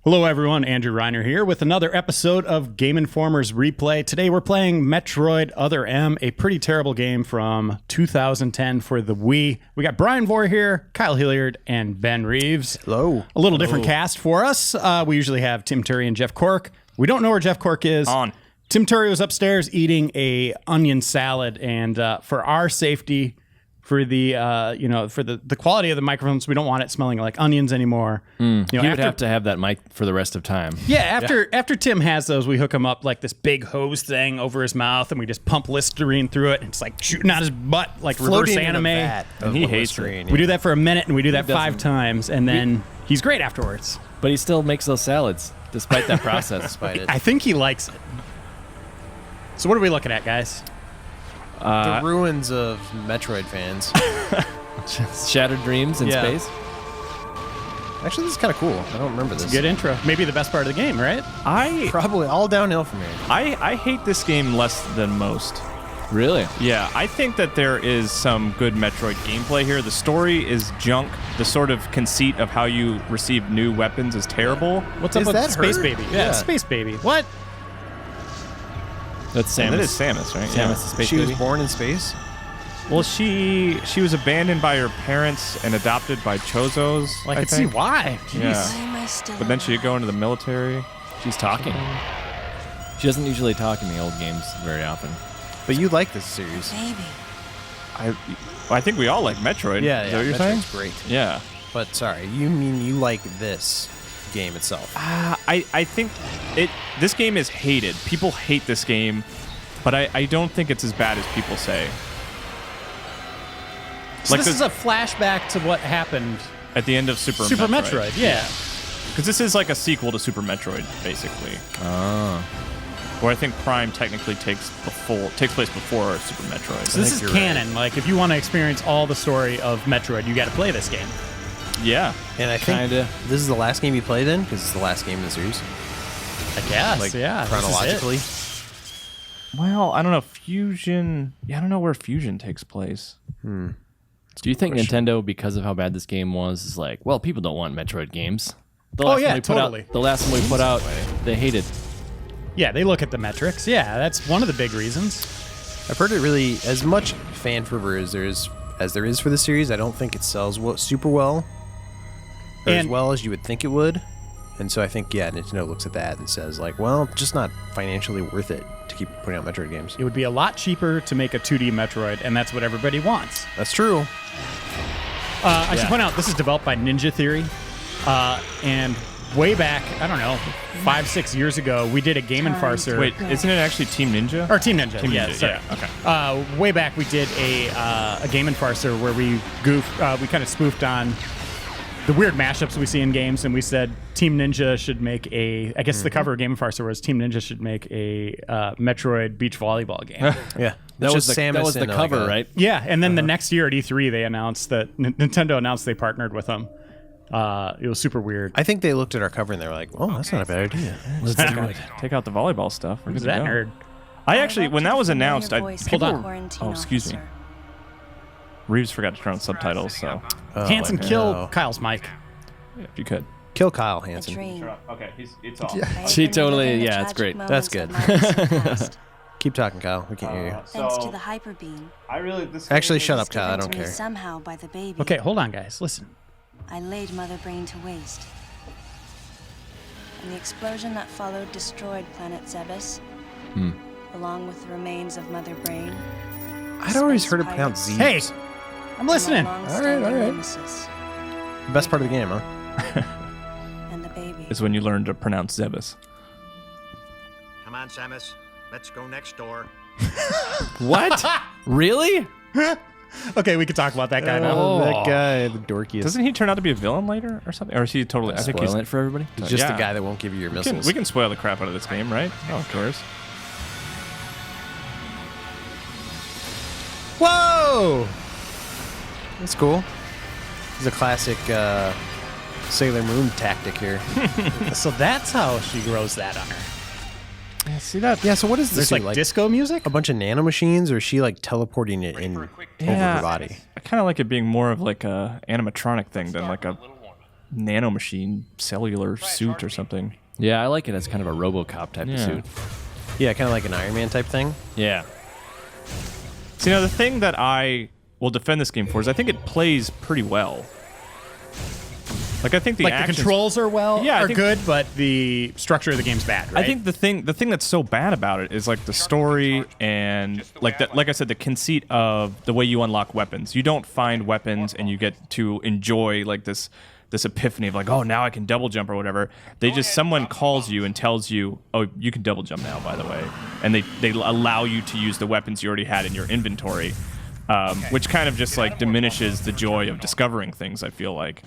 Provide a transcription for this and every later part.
Hello everyone, Andrew Reiner here with another episode of Game Informer's Replay. Today we're playing Metroid Other M, a pretty terrible game from 2010 for the Wii. We got Bryan Vore here, Kyle Hilliard, and Ben Reeves. Hello. A little different cast for us. We usually have Tim Turry and Jeff Cork. We don't know where Jeff Cork is. Tim Turry was upstairs eating a onion salad, and for our safety, for the for the quality of the microphones, we don't want it smelling like onions anymore. You would have to have that mic for the rest of time. Yeah, after Tim has those, we hook him up like this big hose thing over his mouth, and we just pump Listerine through it, and it's like shooting out his butt like reverse anime. And he hates it. We do that for a minute, and we do that 5 times, and then he's great afterwards. But he still makes those salads, despite that process. I think he likes it. So what are we looking at, guys? The ruins of Metroid fans. Shattered dreams in space. Actually, this is kind of cool. I don't remember this. Good intro. Maybe the best part of the game, right? Probably all downhill from here. I hate this game less than most. Really? Yeah, I think that there is some good Metroid gameplay here. The story is junk. The sort of conceit of how you receive new weapons is terrible. What's up with that Space her? Baby? Yeah. Space Baby. What? That's Samus. And that is Samus, right? Samus, the space She baby. was born in space? Well, she was abandoned by her parents and adopted by Chozos. I can see why. Jeez. Yeah. But then she'd go into the military. She's talking. She doesn't usually talk in the old games very often. But you like this series. I think we all like Metroid. Yeah, Is that what you're saying? Metroid's great. Yeah. But sorry, you mean you like this game itself? I think this game is hated. People hate this game, but I don't think it's as bad as people say. So this is a flashback to what happened At the end of Super Metroid. Yeah. Because this is like a sequel to Super Metroid, basically. Where I think Prime technically takes place before Super Metroid. So this is canon. Like, if you want to experience all the story of Metroid, you got to play this game. Yeah. And I think this is the last game you played in, because it's the last game in the series. I guess, Like, yeah. chronologically. Well, I don't know. Fusion. Yeah, I don't know where Fusion takes place. Do you think Nintendo, because of how bad this game was, is like, well, people don't want Metroid games? The Oh, last yeah, one we put out- totally. the last one we put out, they hated. Yeah, they look at the metrics. Yeah, that's one of the big reasons. I've heard it really, as much fan fervor as there is for the series, I don't think it sells super well. Or as And- well as you would think it would. And so I think, Nintendo looks at that and says, like, well, just not financially worth it to keep putting out Metroid games. It would be a lot cheaper to make a 2D Metroid, and that's what everybody wants. That's true. I should point out, this is developed by Ninja Theory. And way back, I don't know, 5-6 years ago, we did a Game & Farcer. Wait, isn't it actually Team Ninja? Or Team Ninja. Team Yeah, Ninja, sorry. yeah, okay. Way back, we did a Game & Farcer where we kind of spoofed on the weird mashups we see in games, and we said Team Ninja should make I guess the cover of Game & Farcer was Team Ninja should make a Metroid beach volleyball game. Yeah. That was Samus that was the and, cover, right? Yeah, and then the next year at E3, they announced that Nintendo announced they partnered with them. It was super weird. I think they looked at our cover and they were like, oh, that's not a bad idea. Let's do it. Take out the volleyball stuff. Where Who's does it that go? nerd? I actually, when that was announced, Hold on. Oh, excuse me. Reeves forgot to turn on subtitles, so Hanson, kill Kyle's mic. if you could. Kill Kyle Hansen. Okay, it's off. She totally, yeah, it's great. That's good. Keep talking, Kyle. We can't hear you. Thanks to the hyper beam. Actually, shut up, Kyle. I don't Given to me care. Somehow by the baby. Okay, hold on, guys. Listen. I laid Mother Brain to waste. And the explosion that followed destroyed planet Zebes, along with the remains of Mother Brain. I'd always space heard it pronounced Z's. Hey, I'm listening. All right. The best part of the game, huh? And the baby. Is when you learn to pronounce Zebes. Come on, Samus. Let's go next door. What? Really? Okay, we could talk about that guy now. Oh. That guy, the dorkiest. Doesn't he turn out to be a villain later or something? Or is he totally? I think he's Spoiling it for everybody? He's just yeah. the guy that won't give you your missiles. We can spoil the crap out of this game, right? No one cares. Whoa! That's cool. It's a classic Sailor Moon tactic here. So that's how she grows that on her. See that? Yeah, so what is this? There's like disco music? a bunch of nanomachines, or is she like teleporting it in over her body? I kind of like it being more of like a animatronic thing than like a nanomachine cellular suit or something. Yeah, I like it as kind of a RoboCop type of suit. Yeah, kind of like an Iron Man type thing. Yeah. See, now the thing that I will defend this game for is I think it plays pretty well. Like I think the controls are I think, good, but the structure of the game's bad. Right? I think the thing that's so bad about it is like the story and like I said, the conceit of the way you unlock weapons. You don't find weapons and you get to enjoy like this epiphany of like, oh, now I can double jump or whatever. Someone calls you and tells you, oh, you can double jump now, by the way, and they allow you to use the weapons you already had in your inventory, which kind of just like diminishes the joy of discovering things, I feel like.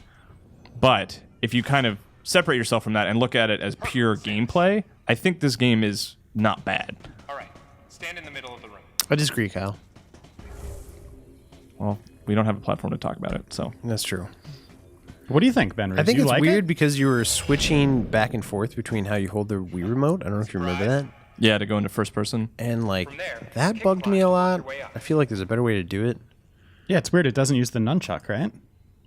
But if you kind of separate yourself from that and look at it as pure gameplay, I think this game is not bad. All right, stand in the middle of the room. I disagree, Kyle. Well, we don't have a platform to talk about it, so. That's true. What do you think, Ben? I think you it's like weird it? because you were switching back and forth between how you hold the Wii remote. I don't know if you remember that. Yeah, to go into first person. And like that bugged me a lot. I feel like there's a better way to do it. Yeah, it's weird. It doesn't use the nunchuck, right?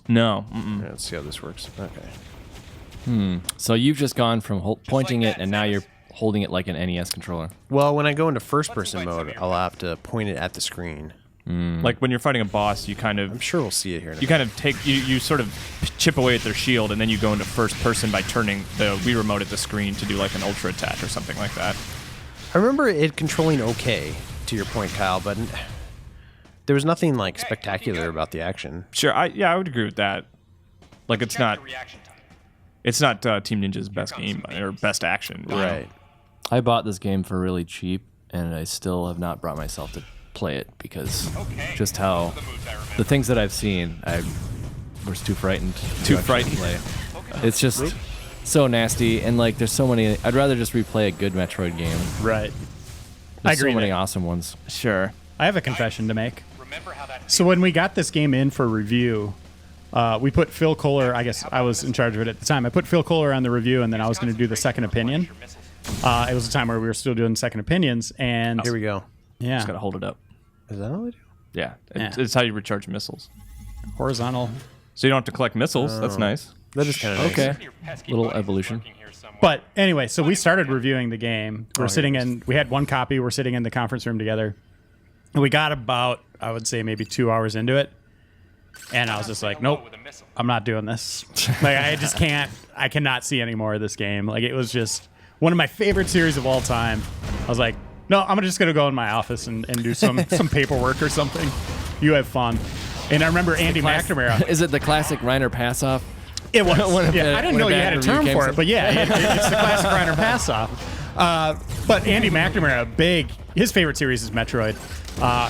No. Yeah, let's see how this works. Okay. So you've just gone from pointing it, and now you're holding it like an NES controller. Well, when I go into first-person mode, I'll have to point it at the screen. Like when you're fighting a boss, you kind I'm of sure we'll see it here. In a you kind of take you sort of chip away at their shield, and then you go into first person by turning the Wii remote at the screen to do like an ultra attack or something like that. I remember it controlling okay, to your point, Kyle, but there was nothing like spectacular about the action. Sure, I would agree with that. Like it's not Team Ninja's best game or best action, Right. I bought this game for really cheap, and I still have not brought myself to play it because just how the things that I've seen, I was too frightened. Too to frightened. play. It's just so nasty, and like there's so many. I'd rather just replay a good Metroid game. Right. There's I agree. so many awesome ones. Sure. I have a confession to make. So when we got this game in for review, we put Phil Kohler. I guess I was in charge of it at the time. I put Phil Kohler on the review, and then I was going to do the second opinion. It was a time where we were still doing second opinions, and Here we go. yeah, Just gotta hold it up. Is that all they do? Yeah, Yeah. it's how you recharge missiles. horizontal. So you don't have to collect missiles. That's nice. That is kind of Okay, little evolution. But anyway, so we started reviewing the game. We're sitting in. We had one copy. We're sitting in the conference room together, and we got about, I would say, maybe 2 hours into it, and I was just like, nope, I'm not doing this. Like I just can't. I cannot see any more of this game. Like it was just one of my favorite series of all time. I was like, no, I'm just gonna go in my office and do some paperwork or something. You have fun. And I remember Andy McNamara. Is it the classic Reiner pass-off? It was. One of Yeah, the- I didn't one know of you bad had a review term games. for it, but yeah, it's the classic Reiner pass-off. But Andy McNamara, his favorite series is Metroid.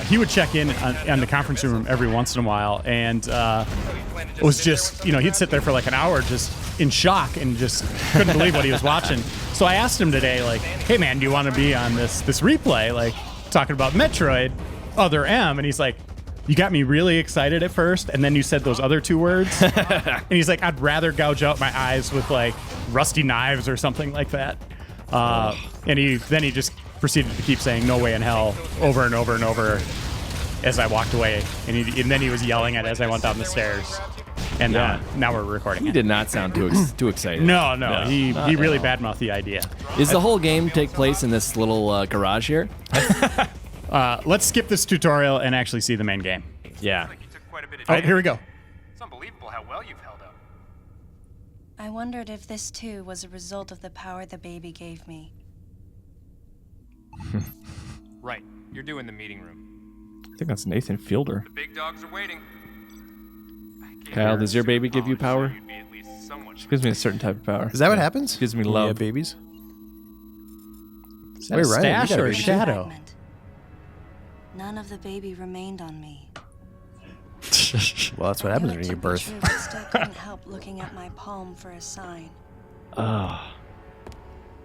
He would check in on the conference room every once in a while, and it was just, he'd sit there for like an hour just in shock and just couldn't believe what he was watching. So I asked him today, like, hey man, do you want to be on this replay, like talking about Metroid, Other M? And he's like, you got me really excited at first, and then you said those other two words. And he's like, I'd rather gouge out my eyes with like rusty knives or something like that. And he just proceeded to keep saying "no way in hell" over and over and over as I walked away, and then he was yelling it as I went down the stairs. And now we're recording. He it. did not sound too excited. No, he really all. badmouthed the idea. Is the whole game take place in this little garage here? Let's skip this tutorial and actually see the main game. Yeah. Oh, here we go. It's unbelievable how well you've held up. I wondered if this too was a result of the power the baby gave me. Right, you're doing the meeting room. I think that's Nathan Fielder. The big dogs are waiting. Kyle, does your baby give you power? You'd be at least somewhat Gives me a certain type of power. Is that what happens? Gives me Yeah, love. babies. Is that Wait, a Ryan, you stash got a or a baby too? shadow? Fragment. None of the baby remained on me. Well, that's what happens when you give birth. True, but still couldn't help looking at my palm for a sign.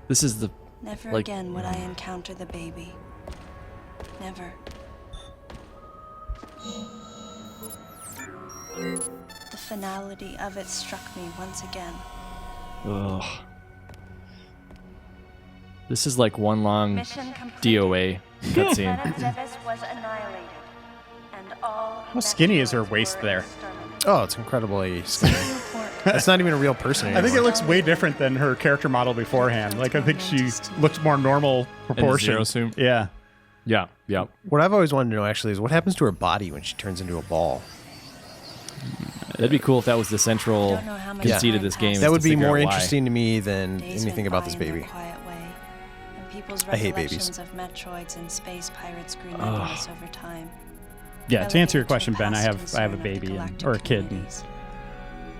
This is the Never Like- again would I encounter the baby. Never. The finality of it struck me once again. Ugh. This is like one long Mission complete. DOA cutscene. Planet Zebes was annihilated, and all How skinny is her waist Metroids there? were exterminated. Oh, it's incredibly skinny. Report. It's not even a real person anymore. I think it looks way different than her character model beforehand. Like, I think she looks more normal proportion. zero suit. Yeah. Yeah, yeah. What I've always wanted to know actually is what happens to her body when she turns into a ball. That'd be cool if that was the central Don't know how much conceit of time this game. passed. is That to would be figure more out why. interesting to me than Days anything went about by this in their baby. quiet way, and people's I hate babies. recollections of Metroids and space pirates grew nebulous over time. Yeah, to answer your Relegated question, a Ben, I past have a concern of the baby galactic or a kid. And, communities.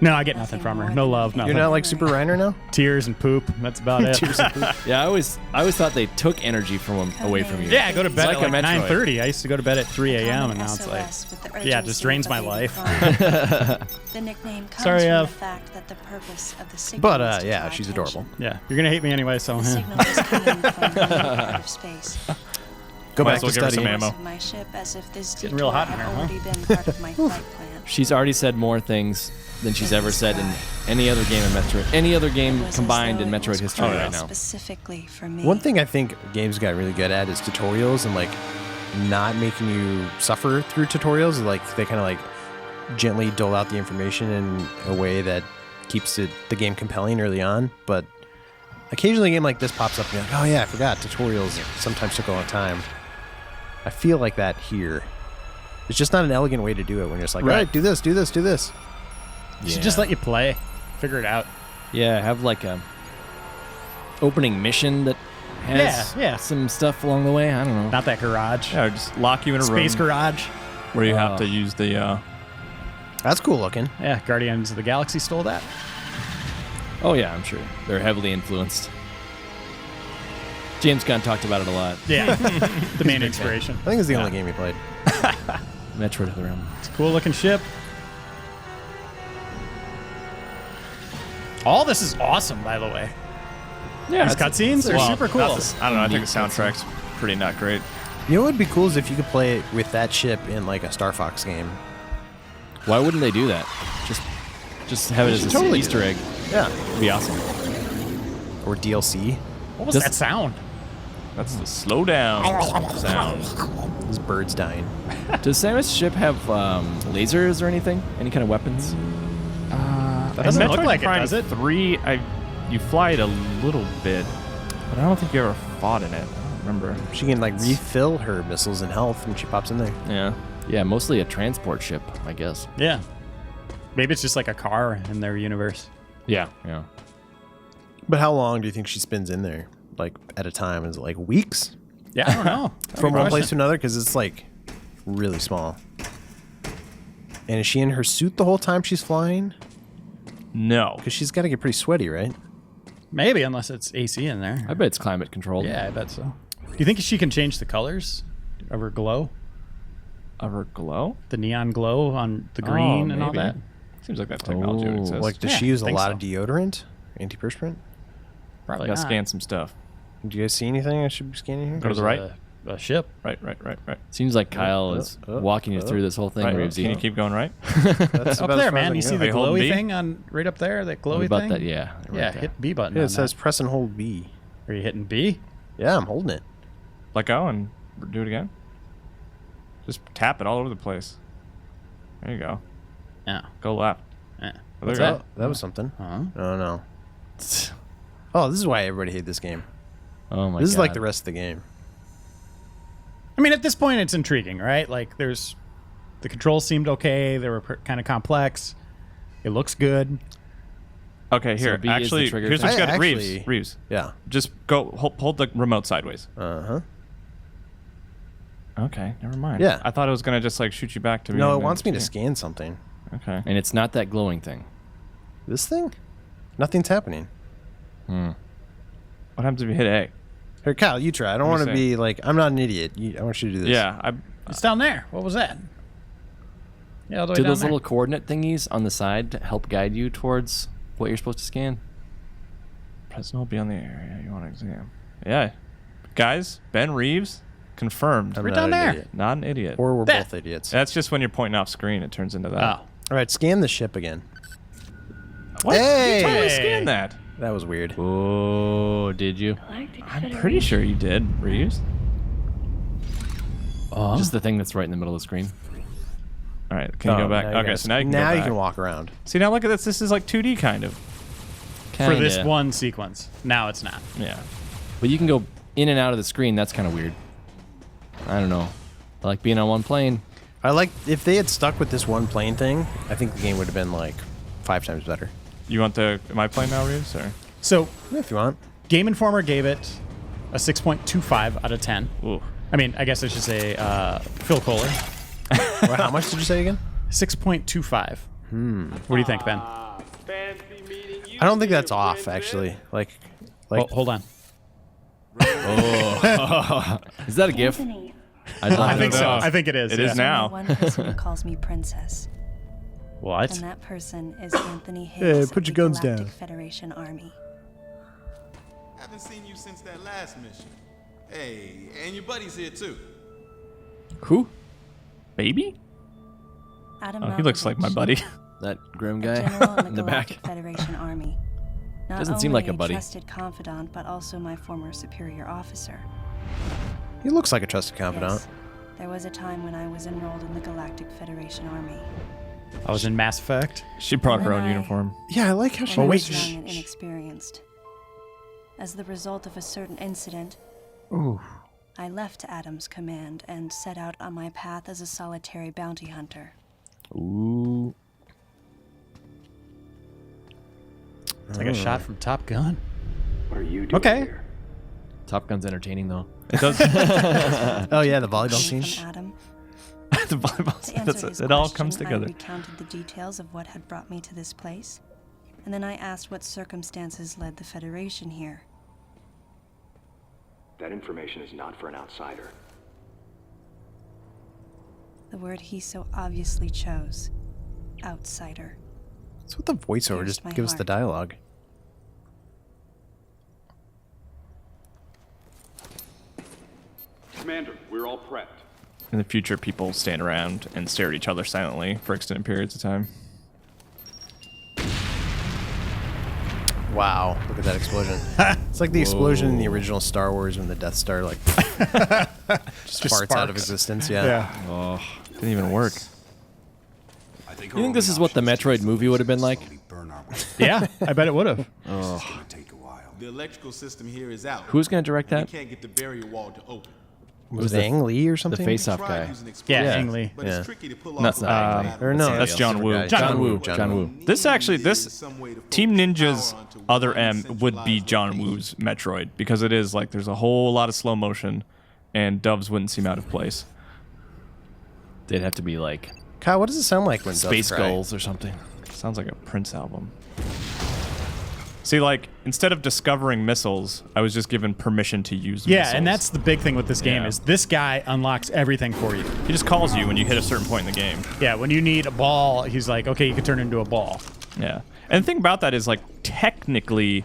no, I get nothing from her. No love, nothing. You're not like Super Reiner now? Tears and poop. That's about it. Yeah, I always thought they took energy from away from you. Yeah, I go to bed like at a like Metroid. 9:30. I used to go to bed at 3 a.m. and now it's like, yeah, it just drains my life. The nickname comes Sorry, from Ev. the fact that the purpose of the signal But, was to yeah, draw she's attention. adorable. Yeah, you're gonna hate me anyway, so The signal was coming from the out of space. Go Might back as well to give her some studying. ammo. Of my ship as if this Getting real detour hot in had here, huh? already been part of my flight plan. She's already said more things than she's ever said in any other game in Metroid, any other It game was as combined though in it Metroid was history right crafted now. Specifically for me. One thing I think games got really good at is tutorials and like not making you suffer through tutorials. Like they kind of like gently dole out the information in a way that keeps the game compelling early on. But occasionally a game like this pops up and you're like, oh yeah, I forgot tutorials sometimes took a long time. I feel like that here. It's just not an elegant way to do it when you're just like, Right. right, do this, do this, do this. Should just let you play, figure it out. Yeah, have like a opening mission that has Yeah. some stuff along the way. I don't know. Not that garage. Yeah, just lock you in a Space room garage. where you have to use the. That's cool looking. Yeah, Guardians of the Galaxy stole that. Oh yeah, I'm sure they're heavily influenced. James Gunn talked about it a lot. Yeah, the main inspiration. I think it's the only game he played. Metroid Other Realm. It's a cool looking ship. All this is awesome, by the way. Yeah, These cutscenes are well, super cool. I don't know. I think the soundtrack's pretty not great. You know what would be cool is if you could play it with that ship in like a Star Fox game. Why wouldn't they do that? Just have it as an Easter egg. Yeah. It'd be awesome. Or DLC. What was that sound? That's the slow down sound. This bird's dying. Does Samus' ship have lasers or anything? Any kind of weapons? That doesn't look Metroid like it, Prime does it? 3, you fly it a little bit, but I don't think you ever fought in it. I don't remember. She can like refill her missiles and health when she pops in there. Yeah. Yeah, mostly a transport ship, I guess. Yeah. Maybe it's just like a car in their universe. Yeah. But how long do you think she spends in there? Like at a time? Is it like weeks? Yeah, I don't know. From one place to another? Because it's like really small. And is she in her suit the whole time she's flying? No. Because she's got to get pretty sweaty, right? Maybe, unless it's AC in there. I bet it's climate controlled. Yeah, I bet so. Do you think she can change the colors of her glow? Of her glow? The neon glow on the green and all maybe. that? Seems like that technology would exist. Like, does Yeah, she use a think lot so. of deodorant? Antiperspirant? Probably Gotta not. scan some stuff. Do you guys see anything I should be scanning here? Go to the There's right. A ship. Right. Seems like Kyle is walking you through this whole thing, Right. Reevesy. Can you keep going right? That's Up about as there, far as I man. can You see go. the Are you holding glowy B? thing on right up there? That glowy What about thing? that? Yeah. right Yeah, there. hit B button. Yeah, on it says that. press and hold B. Are you hitting B? Yeah, I'm holding it. Let go and do it again. Just tap it all over the place. There you go. Yeah. Go left. Yeah. Oh, What's there you that? go. That was something. Huh? Oh, no. Oh, this is why everybody hated this game. Oh my This god. is like the rest of the game. I mean, at this point, it's intriguing, right? Like, the controls seemed okay. They were kind of complex. It looks good. Okay, here. B is the Actually, trigger here's what thing? you got. I Reeves. actually- Reeves. Yeah. Just go hold the remote sideways. Uh-huh. Okay, never mind. Yeah. I thought it was gonna just like shoot you back to me. No, and it wants me to see. scan something. Okay. And it's not that glowing thing. This thing? Nothing's happening. What happens if you hit A? Here, Kyle, you try. I don't Let me want to see. be like, I'm not an idiot. I want you to do this. Yeah, It's down there. What was that? Yeah, all the way Do down those there. little coordinate thingies on the side to help guide you towards what you're supposed to scan? press and hold B on the area you want to examine. Yeah, guys, Ben Reeves confirmed. I'm Right not down an there. idiot. Not an idiot. Or we're There. both idiots. That's just when you're pointing off screen. It turns into that. Oh. All right, scan the ship again. What? Hey! You totally Hey. scanned that. That was weird. Oh, did you? I'm pretty sure you did, Reeves. Just the thing that's right in the middle of the screen. All right, can you go back? Okay, so now you can go now you back. can walk around. See, now look at this. This is like 2D kind of. For this one sequence. Now it's not. Yeah. But you can go in and out of the screen. That's kind of weird. I don't know. I like being on one plane. I like if they had stuck with this one plane thing. I think the game would have been like 5 times better. You want the? Am I playing now, Reeves? Or? So, If you want. Game Informer gave it a 6.25 out of 10. Ooh. I mean, I guess I should say Phil Kohler. Well, how much did you say again? 6.25. What do you think, Ben? I don't think that's off actually. Like Hold on. Is that a GIF? Anthony, I think so. know. I think it is. It is yeah. now. one person who calls me princess, What? and that person is Anthony Higgs put of your the guns Galactic down. Federation Army. Haven't seen you since that last mission. Hey, and your buddy's here too. Who? Baby? Adam Oh, he looks like my Malkovich, buddy. That grim a guy general in in the the back. Galactic Federation Army. Not Doesn't seem like a only buddy. trusted confidant, but also my former superior officer. he looks like a trusted confidant. Yes, there was a time when I was enrolled in the Galactic Federation Army. I was in Mass Effect. She brought her And own I- uniform. Yeah, I like how she When I wait, was shh, young and inexperienced. As the result of a certain incident, Ooh. I left Adam's command and set out on my path as a solitary bounty hunter. Ooh. It's like a shot from Top Gun. What are you doing Okay. here? Top Gun's entertaining though. It does. Oh yeah, the volleyball scene. From Adam, The volleyball to scene, answer that's his it. It all question, comes together. I recounted the details of what had brought me to this place, and then I asked what circumstances led the Federation here. That information is not for an outsider. The word he so obviously chose, outsider. That's what the voiceover Pierced just my give us the heart. dialogue. Commander, we're all prepped. In the future, people stand around and stare at each other silently for extended periods of time. Wow, look at that explosion. It's like the explosion in the original Star Wars when the Death Star like just farts out of sparks. existence. Yeah. Didn't even work. You think this is what the Metroid movie would have been like? Yeah, I bet it would have. The electrical system here is out. Who's going to direct We that? can't get the barrier wall to open. Was it Ang Lee or The something? face-off Tried guy. using Yeah, explosives, Ang Lee. But Yeah. it's tricky to pull That's off not without Or no, That's John different Woo. guy. John Woo. John Woo. This actually, this some way to focus Team Ninja's power onto other one M would be centralized John location. Woo's Metroid because it is like there's a whole lot of slow motion, and doves wouldn't seem out of place. They'd have to be like Kyle, what does it sound like when Space doves cry? Gulls or something. Sounds like a Prince album. See, like instead of discovering missiles, I was just given permission to use Yeah, missiles. and that's the big thing with this game Yeah. is this guy unlocks everything for you. he just calls you when you hit a certain point in the game. Yeah, when you need a ball, he's like, okay, you can turn it into a ball. Yeah, and the thing about that is like technically,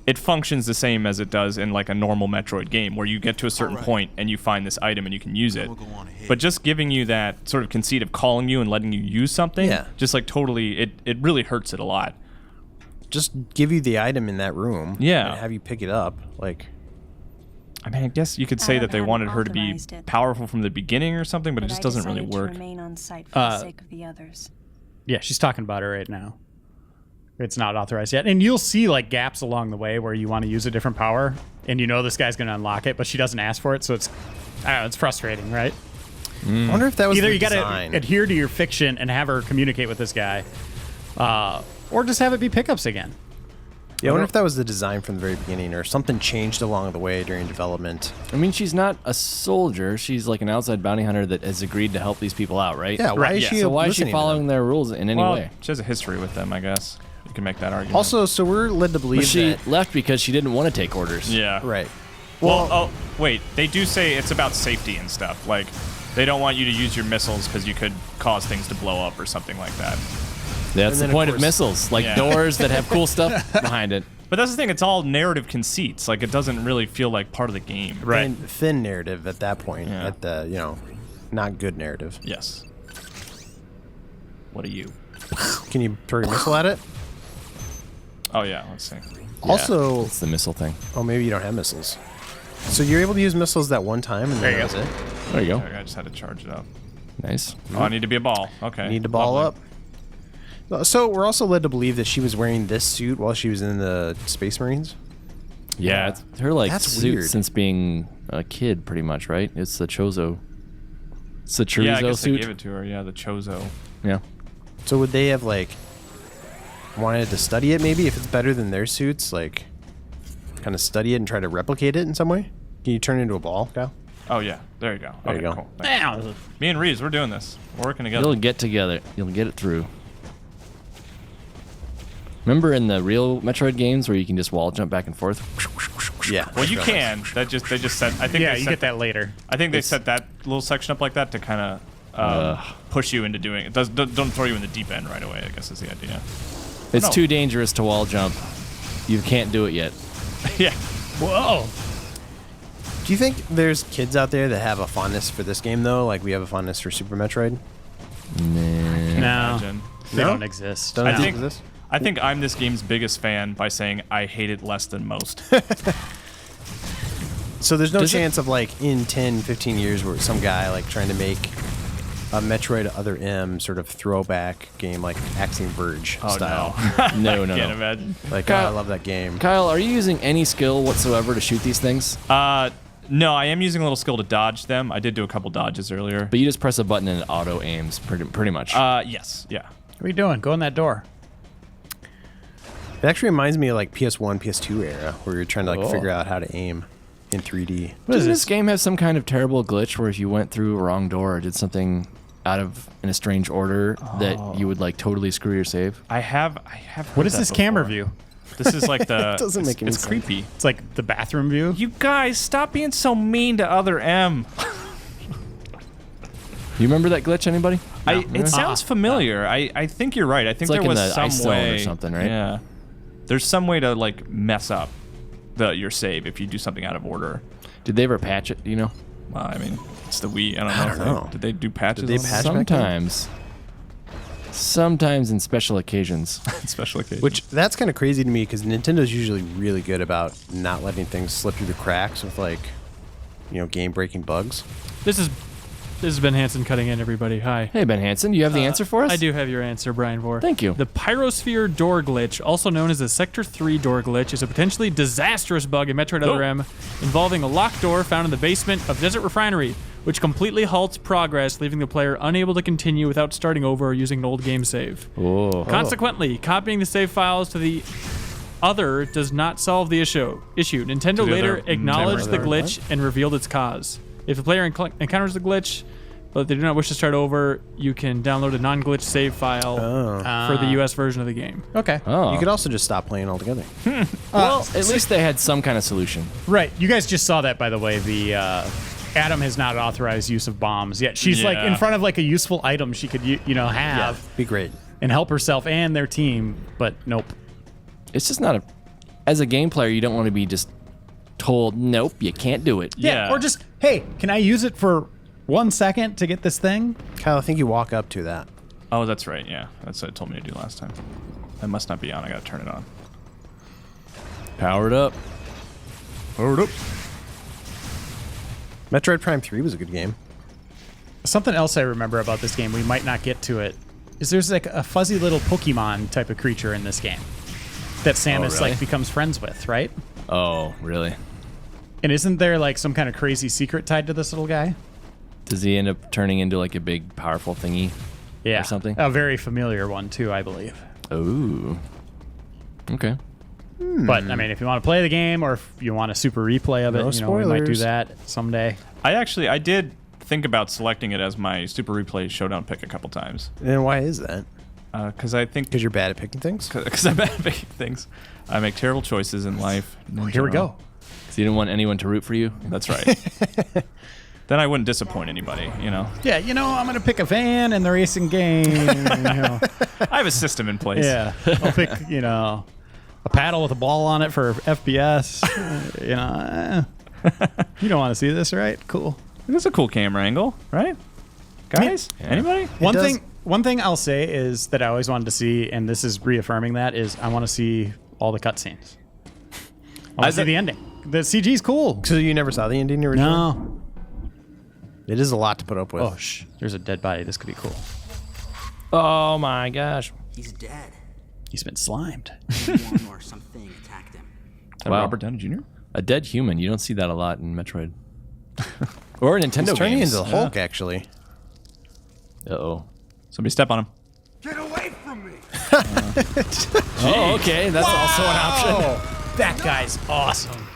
it functions the same as it does in like a normal Metroid game, where you get to a certain point and you find this item and you can use it. We'll go on ahead. But just giving you that sort of conceit of calling you and letting you use something, Yeah. just like totally, it really hurts it a lot. Just give you the item in that room. Yeah. And have you pick it up. Like, I mean, I guess you could say Adam that they hadn't wanted her to be authorized it. powerful from the beginning or something, but it But just I doesn't really decided to work. remain on site for the sake of the others. Yeah, she's talking about it right now. It's not authorized yet. And you'll see like gaps along the way where you want to use a different power and you know this guy's going to unlock it, but she doesn't ask for it. So it's, I don't know, it's frustrating, right? I wonder if that was Either the you got to design. adhere to your fiction and have her communicate with this guy, or just have it be pickups again. Yeah, I wonder if that was the design from the very beginning, or something changed along the way during development. I mean, she's not a soldier. She's like an outside bounty hunter that has agreed to help these people out, right? Yeah, why Right, is yeah. she So why is she listening to them? following their rules in any Well, way? she has a history with them, I guess. You can make that argument. Also, so we're led to believe But she that. left because she didn't want to take orders. yeah. Right. Well, oh, wait. They do say it's about safety and stuff. Like, they don't want you to use your missiles because you could cause things to blow up or something like that. That's And the then, of point of course- missiles, like Yeah. doors that have cool stuff behind it. But that's the thing. It's all narrative conceits. Like, it doesn't really feel like part of the game. Right. And thin narrative at that point. Yeah. At the, not good narrative. Yes. What are you? Can you throw your missile at it? Oh, yeah. Let's see. Also, It's the missile thing. oh, maybe you don't have missiles. So you're able to use missiles that one time, and then There you that was it? There you go. I just had to charge it up. Nice. Oh, I need to be a ball. Okay. Need to ball Lovely. up. So we're also led to believe that she was wearing this suit while she was in the Space Marines. Yeah, it's her like That's suit weird. since being a kid, pretty much, right? It's the Chozo. It's the chorizo Yeah, I guess suit. they gave it to her. Yeah, the Chozo. Yeah. So would they have like wanted to study it maybe if it's better than their suits? Like, kind of study it and try to replicate it in some way? Can you turn it into a ball, Kyle? Oh yeah, there you go. There Okay, you go. cool. Thanks. Me and Reeves, we're doing this. We're working together. You'll get together. You'll get it through. Remember in the real Metroid games where you can just wall jump back and forth? Yeah. Well, you can. They just set. I think Yeah, they you set get that later. I think they set that little section up like that to kind of push you into doing it. Don't throw you in the deep end right away, I guess is the idea. It's No. too dangerous to wall jump. You can't do it yet. Yeah. Whoa. Do you think there's kids out there that have a fondness for this game though? Like we have a fondness for Super Metroid? No, Imagine. they No? don't exist. Doesn't I think exist? I think I'm this game's biggest fan by saying I hate it less than most. So there's no Does it- chance of like in 10, 15 years where some guy like trying to make a Metroid Other M sort of throwback game like Axiom Verge Oh style. No, no, Can't no. imagine. Like Kyle- I love that game. Kyle, are you using any skill whatsoever to shoot these things? No, I am using a little skill to dodge them. I did do a couple dodges earlier. But you just press a button and it auto aims pretty much. Yes, yeah. What are you doing? Go in that door. It actually reminds me of like PS1, PS2 era where you're trying to like figure out how to aim in 3D. Doesn't this game have some kind of terrible glitch where if you went through a wrong door or did something out of in a strange order that you would like totally screw your save? I have. What is this camera view? This is like the. Doesn't make any It's sense. creepy. It's like the bathroom view. You guys, stop being so mean to Other M. You remember that glitch, anybody? It sounds familiar. I think you're right. I think like there in was the some ice zone or way something, right? Yeah. There's some way to like mess up your save if you do something out of order. Did they ever patch it? Do you know? Well, I mean, it's the Wii. I don't know. Did they do patches? Did they on patch this? back then? Sometimes. Sometimes in special occasions. Special occasions. Which that's kind of crazy to me because Nintendo's usually really good about not letting things slip through the cracks with like, game-breaking bugs. This has been Hanson cutting in, everybody. Hi. Hey, Ben Hansen, do you have the answer for us? I do have your answer, Bryan Vore. Thank you. The Pyrosphere door glitch, also known as the Sector 3 door glitch, is a potentially disastrous bug in Metroid Other M involving a locked door found in the basement of Desert Refinery, which completely halts progress, leaving the player unable to continue without starting over or using an old game save. Oh. Consequently, copying the save files to the other does not solve the issue. Nintendo To the later other acknowledged the memory. glitch and revealed its cause. If the player encounters the glitch, but they do not wish to start over, you can download a non-glitch save file for the US version of the game. Okay. Oh. You could also just stop playing altogether. Well, at least they had some kind of solution. Right. You guys just saw that, by the way. The Adam has not authorized use of bombs yet. She's like in Yeah. front of like a useful item she could have Be great. and help herself and their team, but nope. It's just not a. As a game player, you don't want to be just told, nope, you can't do it. Yeah. Or just, hey, can I use it for 1 second to get this thing? Kyle, I think you walk up to that. Oh, that's right. Yeah, that's what it told me to do last time. That must not be on. I gotta turn it on. Powered up. Metroid Prime 3 was a good game. Something else I remember about this game, we might not get to it, is there's like a fuzzy little Pokemon type of creature in this game that Samus really? like becomes friends with, right? Oh, really? And isn't there like some kind of crazy secret tied to this little guy? Does he end up turning into like a big, powerful thingy? Yeah. Or something? A very familiar one too, I believe. Ooh. Okay. But I mean, if you want to play the game or if you want a super replay of it, No we might do spoilers. that someday. I did think about selecting it as my Super Replay Showdown pick a couple times. And why is that? Because I think Because you're bad at picking things? because I'm bad at making things. I make terrible choices in life. Here we go. So you didn't want anyone to root for you? That's right. Then I wouldn't disappoint anybody, Yeah, I'm going to pick a van in the racing game. I have a system in place. Yeah. I'll pick, a paddle with a ball on it for FPS. You don't want to see this, right? Cool. It's a cool camera angle, right? Guys? Anybody? One thing I'll say is that I always wanted to see, and this is reaffirming that, is I want to see all the cutscenes. I want to see the ending. The CG's cool. So you never saw the ending originally? No. It is a lot to put up with. Oh, there's a dead body. This could be cool. Oh my gosh. He's dead. He's been slimed. Someone or something attacked him. Wow. Robert Downey Jr.? A dead human. You don't see that a lot in Metroid. Or Nintendo He's turning games. into the Hulk, actually. Uh-oh. Somebody step on him. Get away from me! Oh, okay. That's also an option. That guy's awesome.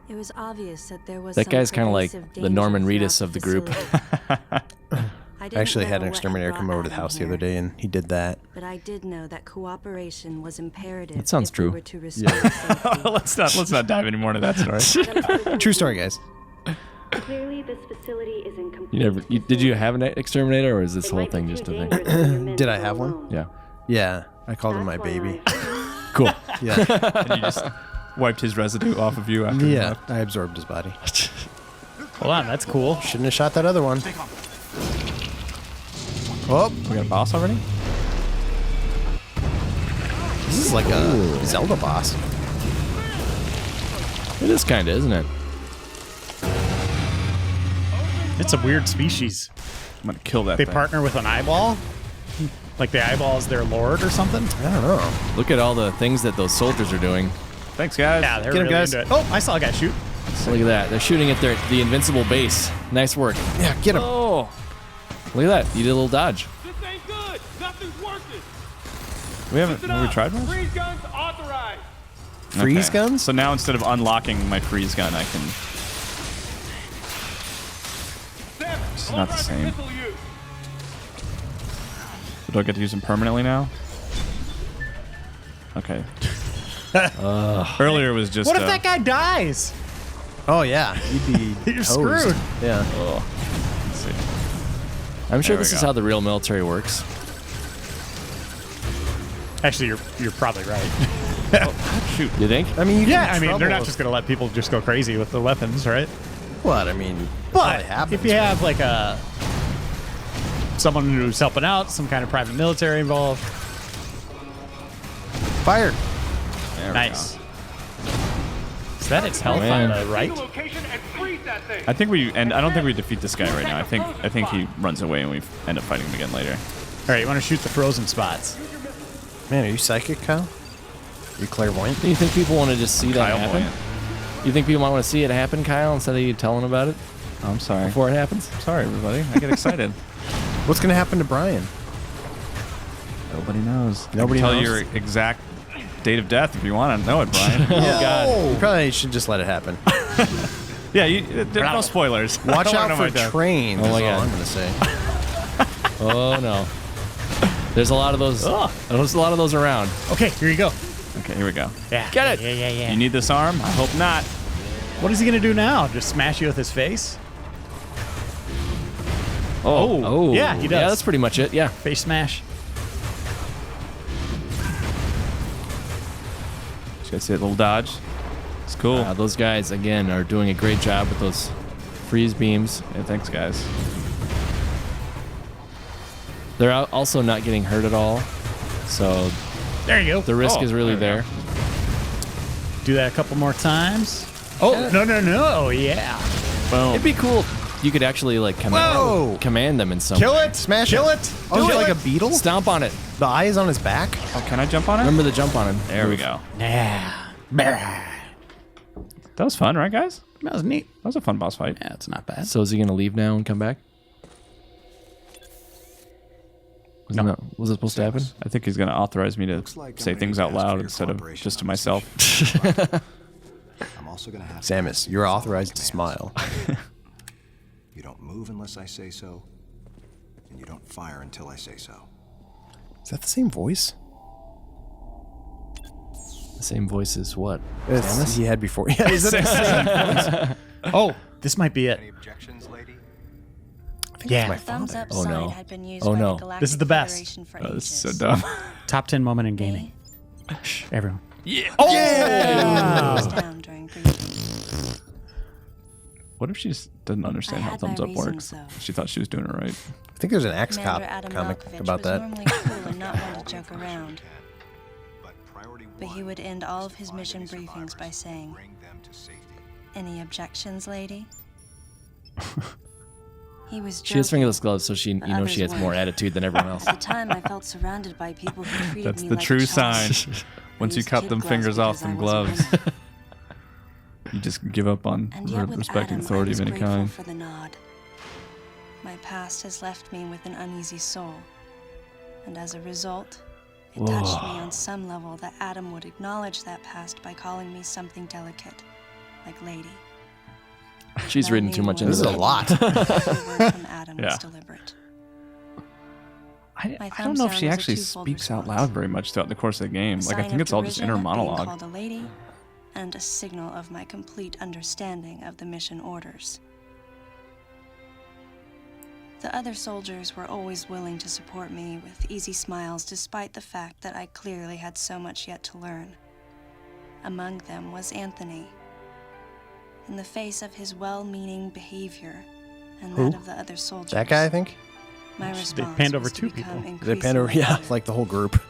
It was obvious that there was That some guy's kind of like pervasive the danger Norman throughout Reedus of the group. I I actually had an know what exterminator brought come over to the Adam house the here, other day, and he did that. But I did know that cooperation was imperative. That sounds if true. We were to restore safety. let's not dive any more into that story. True story, guys. Clearly, this facility is in complete. Did you have an exterminator, or is this whole thing just a thing? Did I have one? Yeah. Yeah, I called him my baby. Cool. Yeah. And you just wiped his residue off of you after. Yeah, I absorbed his body. Hold on, that's cool. Shouldn't have shot that other one. Oh, We got a boss already? this is like a Zelda boss. It is kind of, isn't it? It's a weird species. I'm gonna kill that They thing. partner with an eyeball? Like the eyeball is their lord or something? I don't know. Look at all the things that those soldiers are doing. Thanks, guys. Yeah, they're Get him, really guys. into it. Oh, I saw a guy shoot. Look at that. They're shooting at the invincible base. Nice work. Yeah, get him. Oh. Look at that. You did a little dodge. This ain't good. Nothing's working. Have we tried one? Freeze guns authorized. Freeze guns? So now instead of unlocking my freeze gun, I can. This is not the same. Do I get to use them permanently now? Okay. Earlier was just. What if that guy dies? Oh yeah, you'd be You're toast. screwed. Yeah. Let's see. I'm sure There we this is go. how the real military works. Actually, you're probably right. Shoot. You think? I mean, you Yeah, get in I mean, they're trouble not if- just going to let people just go crazy with the weapons, right? What? I mean, But probably happens, if you have like someone who's helping out, some kind of private military involved, Fire. There we nice. go. Is that its health Man. on the right? Location and freeze that thing. I think I don't think we defeat this guy right now. I think he runs away and we end up fighting him again later. All right, you want to shoot the frozen spots? Man, are you psychic, Kyle? You clairvoyant? Do you think people want to just see that Kyle happen? Voyant. You think people might want to see it happen, Kyle, instead of you telling about it I'm sorry. before it happens? Sorry, everybody. I get excited. What's gonna happen to Brian? Nobody knows. Nobody I can tell knows? your exact date of death if you want to know it, Brian. Oh God. You probably should just let it happen. Yeah, there's no spoilers. I Watch don't wanna out know for my death. trains. Oh my is God. all I'm gonna say. Oh no. There's a lot of those. There's a lot of those around. Okay, here you go. Okay, here we go. Yeah. Get it. Yeah. You need this arm? I hope not. What is he going to do now? Just smash you with his face? Oh. Yeah, he does. Yeah, that's pretty much it. Yeah. Face smash. Did you guys see that little dodge? It's cool. Those guys again are doing a great job with those freeze beams. Yeah, thanks, guys. They're also not getting hurt at all, so There you go. the risk is really there we there. Do that a couple more times. Oh, no. Yeah. Boom. It'd be cool. You could actually like Whoa. command them in some Kill way. it. Smash Kill it. it. Oh, Do is it it. like a beetle? Stomp on it. The eye is on his back. Oh, can I jump on it? Remember the jump on it. There we go. Yeah. That was fun, right, guys? That was neat. That was a fun boss fight. Yeah, it's not bad. So is he gonna leave now and come back? Was it supposed to happen? I think he's going to authorize me to say things out loud instead of just to myself. I'm also gonna have Samus, you're authorized to smile. You don't move unless I say so, and you don't fire until I say so. Is that the same voice? The same voice as what? Samus? He had before. Yeah, is it the same voice? Oh, this might be it. Any objections, lady? I think Yeah. it's my Thumbs father. up Oh, sign no. had been used Oh, by no. the Galactic This is the best. Federation for Oh, this is ages. so dumb. Top 10 moment in gaming. Shh, everyone. Down during briefings. What if she just doesn't understand I how had thumbs my up works? reasons, though. She thought she was doing it right. I think there's an X-Cop Commander Adam comic Malkovich about was that. normally cool and not one to joke around, But priority but he one would end all of his is mission finding briefings by survivors. saying, Bring them to safety. Any objections, lady? He was She has joking. fingerless gloves, so she, The you know, others she has more weren't. attitude than everyone else. At the time, I felt surrounded by people who treated That's me the like true a child. sign. Once you Used cut kid them gloves fingers off because I them was a gloves, woman. you just give up on And yet with respecting Adam, authority I of was any grateful kind. for the nod. My past has left me with an uneasy soul. And as a result, it touched me on some level that Adam would acknowledge that past by calling me something delicate, like lady. She's reading too much into This is a it. lot. Every word from Adam Yeah. was deliberate. I My don't know if thumbs she down was a actually twofold speaks out response. loud very much throughout the course of the game. A Like, I sign think of it's all just derision inner at being monologue. called a lady, and a signal of my complete understanding of the mission orders. The other soldiers were always willing to support me with easy smiles despite the fact that I clearly had so much yet to learn. Among them was Anthony. In the face of his well-meaning behavior and Who? that of the other soldiers, That guy, I think. my response panned was over to two become people. They panned over, increasingly yeah, bitter. like the whole group.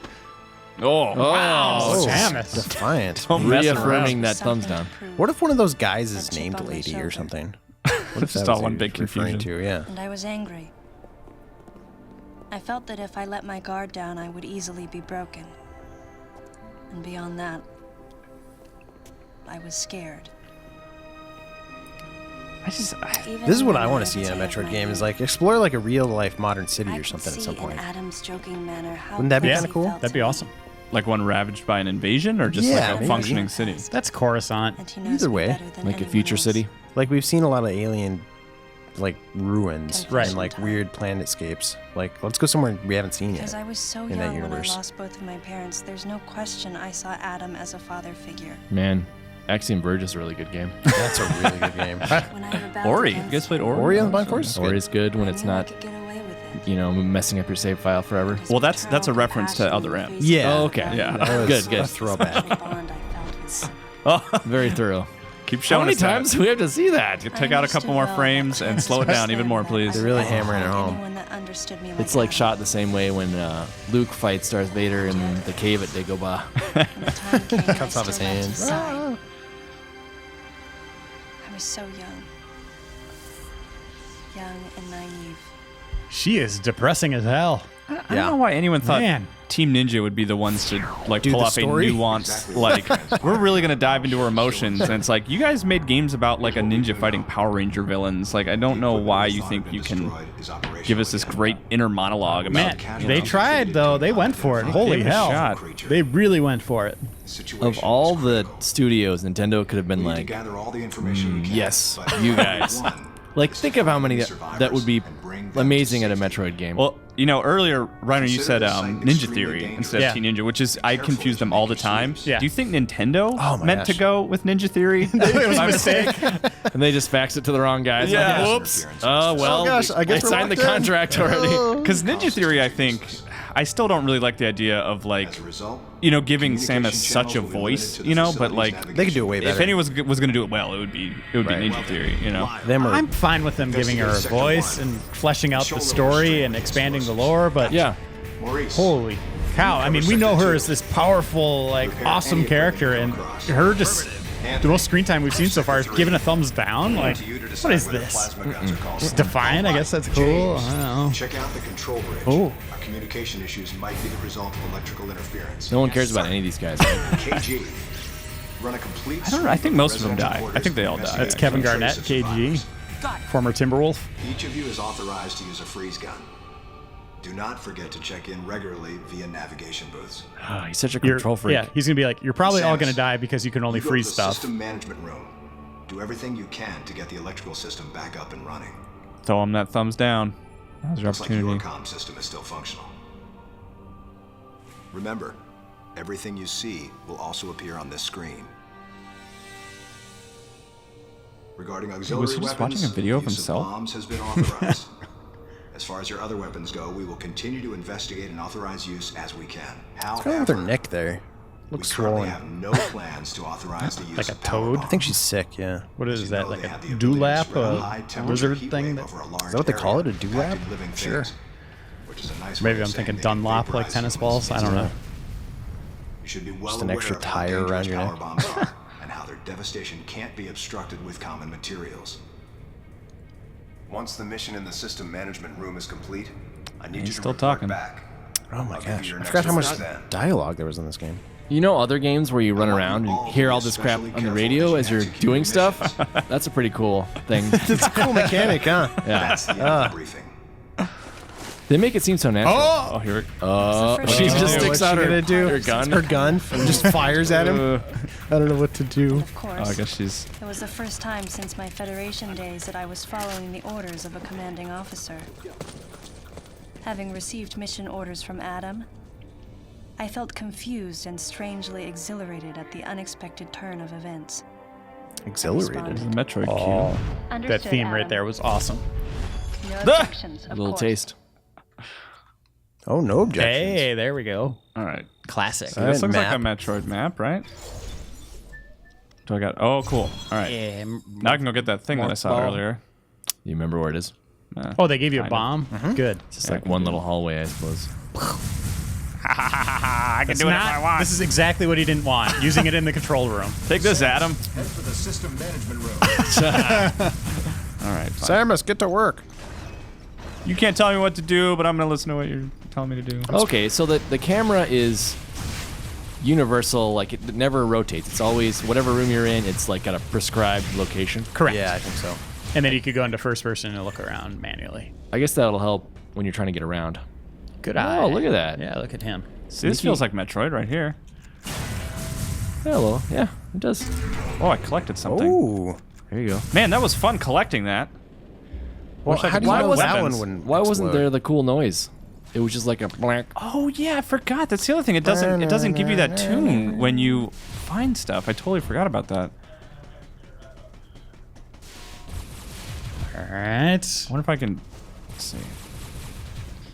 Oh, wow. Oh, Samus. Defiant. Don't mess around. Reaffirming that Something thumbs to down. prove. What if one of those guys is That chip named on my Lady shoulder. or something? What if Just that all was one what big he was referring confusion. to? Yeah. And I was angry. I felt that if I let my guard down, I would easily be broken. And beyond that, I was scared. Even This is what when I want to had see in a taken Metroid my game. Is lead, like explore like a real life modern city I or could something at see some point. in Adam's joking manner how Wouldn't that be close kinda he cool? felt That'd to be me. awesome. Like one ravaged by an invasion, or just Yeah, like a maybe. functioning city? That's Coruscant. And he knows Either me way, better than Like a anyone future else. city. Like we've seen a lot of alien like ruins Right. and like weird planetscapes. Like let's go somewhere we haven't seen Because yet. I was so in that young when I universe. lost both of my parents, there's no question I saw Adam as a father figure. Man, Axiom Verge is a really good game. That's a really good game. When I rebelled Ori, you against guys played him, Ori? Ori on Blind Force is Or good. is good when I it's knew I not, could get away with it. you know, messing up your save file forever. His Well, that's a betrayal, reference to compassion, Other M. face Yeah. of Oh, okay. love, Yeah. and That was Good, good. a throwback. special bond I felt with Oh, Very thorough. keep How showing many us that. times do we have to see that? Take out a couple more frames and slow it down even more, please. They're really hammering it home. Anyone that understood me It's like Adam. shot the same way when Luke fights Darth Vader in the cave at Dagobah. When the time came, I Cuts off his still left hand. side. I was so young. Young and naive. She is depressing as hell. I don't know why anyone thought Man. Team Ninja would be the ones to like Do pull the off story? a nuanced like we're really gonna dive into her emotions, and it's like you guys made games about like a ninja fighting Power Ranger villains. Like I don't know why you think you can give us this great inner monologue about. Man, they tried though. They went for it. Holy gave it a hell. shot. They really went for it. Of all the studios, Nintendo could have been like, gather all the information you can, yes, but you guys. Like, think of how many that would be amazing at a Metroid game. Well, you know, earlier, Reiner, you said Ninja Theory instead Yeah. of Team Ninja, which is I confuse them all the time. Yeah. Do you think Nintendo Oh my meant to gosh. go with Ninja Theory? It was a mistake. And they just faxed it to the wrong guys. Yeah. Like, whoops. Oh, well, Oh, gosh, I guess we're signed the locked in. contract already. Because Ninja Theory, I think, I still don't really like the idea of like, As a result, you know, giving communication Samus such a channels will be voice, limited to the you know, but facility's like, They could do it way if better. anyone was going to do it well, it would be Right. Ninja Theory, you know. Them or I'm fine with them giving her a voice and fleshing out the story and expanding the lore, but Yeah. Maurice, holy cow. I mean, we know her as this powerful, like, awesome character, and her just, the most screen time we've seen so far is giving a thumbs down. Like, what is this? Just defiant? I guess that's cool. I don't know. check out the control bridge. Oh. Our communication issues might be the result of electrical interference. No one cares about any of these guys. KG, run a complete. I think most of them die. I think they all die. That's Kevin Garnett, KG, former Timberwolf. Each of you is authorized to use a freeze gun. Do not forget to check in regularly via navigation booths. Oh, he's such a You're- control freak. Yeah, he's gonna be like, you're probably all gonna Samus, die because you can only You go to freeze the stuff. System management room. Do everything you can to get the electrical system back up and running. Throw them that thumbs down. That was your Looks like your opportunity. comm system is still functional. Remember, everything you see will also appear on this screen. Regarding auxiliary Was he just weapons, watching a video of use himself? bombs has been authorized. As far as your other weapons go, we will continue to investigate and authorize use as we can. What's going on with her However, neck there? we Looks currently swollen. have no plans to authorize the use Like a of power toad? I think she's sick. Yeah. What is You that, know like they a have the ability to dewlap, spread a a high-temperature lizard heat thing? wave That, over a large Is that what they call it, a area of dewlap? active living Sure. things, which is a nice maybe way of I'm saying thinking they can Dunlop, like vaporize tennis humans balls. I don't know. instantly. You should be well Just an aware extra of how tire dangerous around your power neck. bombs are and how they're devastation can't be obstructed with common materials. Once the mission in the system management room is complete, I need you to still report talking. back. Oh my I'll give you gosh. your I next forgot how much orders then. dialogue there was in this game. You know other games where you run around and hear all this crap on the radio as you're doing stuff? That's a pretty cool thing. It's a cool mechanic, huh? Yeah. That's the end of the briefing. They make it seem so natural. Oh, here it She just sticks What's out she gonna do? her gun. Her gun and just fires at him. I don't know what to do. Of course, Oh, I guess she's. it was the first time since my Federation days that I was following the orders of a commanding officer. Having received mission orders from Adam, I felt confused and strangely exhilarated at the unexpected turn of events. Exhilarated. The Metroid Oh, that Understood, theme right Adam. there was awesome. No objections, A of little course. taste. Oh, no objections. Hey, there we go. cue. All right. Classic. So this looks map. like a Metroid map, right? Do I got? Oh, cool. All right. Yeah. Now I can go get that thing that I saw ball. earlier. You remember where it is? Oh, they gave you a Kind of. bomb? Good. It's like one little hallway, I suppose. I can It's do it if not- I want. This is exactly what he didn't want. Using it in the control room. Take this, Adam. Head for the system management room. All right. Fine. Samus, get to work. You can't tell me what to do, but I'm gonna listen to what you're telling me to do. Okay, so the camera is universal, like it never rotates. It's always, whatever room you're in, it's like at a prescribed location. Correct. Yeah, I think so. And then you could go into first person and look around manually. I guess that'll help when you're trying to get around. Good Oh, eye. look at that. Yeah, look at him. See, this feels like Metroid right here. Hello. Yeah, it does. Oh, I collected something. Ooh. There you go. Man, that was fun collecting that. Well, Wish I how could do you buy know that weapons. one wouldn't Why wasn't explode? there the cool noise? It was just like a blank. Oh yeah, I forgot. That's the other thing. It doesn't give you that tune when you find stuff. I totally forgot about that. All right. I wonder if I can. Let's see.